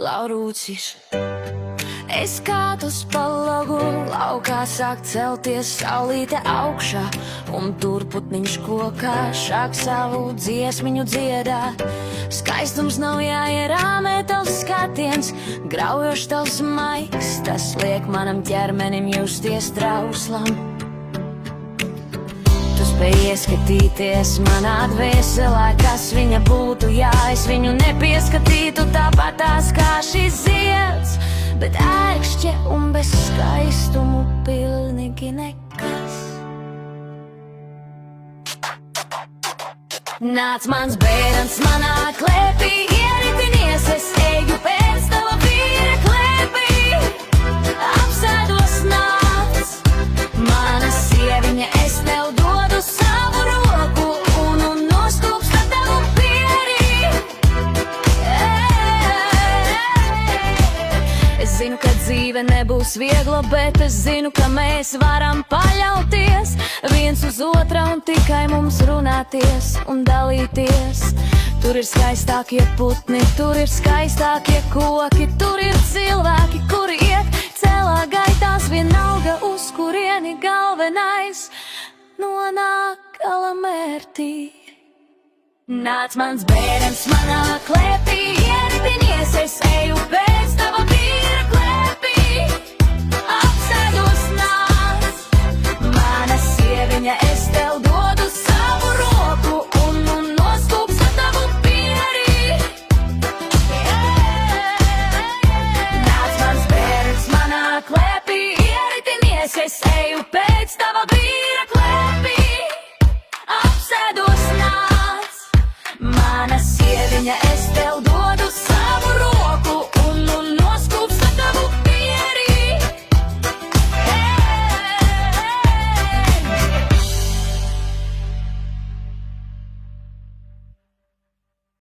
Laurūcis. Es kātos pa logu, laukā sāk celties saulīte augšā, un tur putniņš kokā šāk savu dziesmiņu dziedāt. Skaistums nav jāierāmē tavs skatiens, graujošs tavs maigs, tas liek manam ķermenim justies trauslam. Tu spēj ieskatīties manā dvēselē, kas viņa būtu, ja es viņu nepieskatītu tāpatās kā šis zieds, bet ērkšķe un bez skaistumu pilnīgi nekas. Nāc mans bērns manā klēpī, ieritinies, es eju pēc tava vīra klēpī. Apsēdos nāc, mana sieviņa, es tev dodu savu roku un noskūpstu tavu pierī. Es zinu, ka dzīve nebūs viegla, bet es zinu, ka mēs varam paļauties viens uz otra un tikai mums runāties un dalīties. Tur ir skaistākie putni, tur ir skaistākie koki, tur ir cilvēki, kuri iet celā gaitās, vienalga uz kurieni, galvenais nonāk galamērtī. Nāc mans bērns manā klēpī, ieritinies, es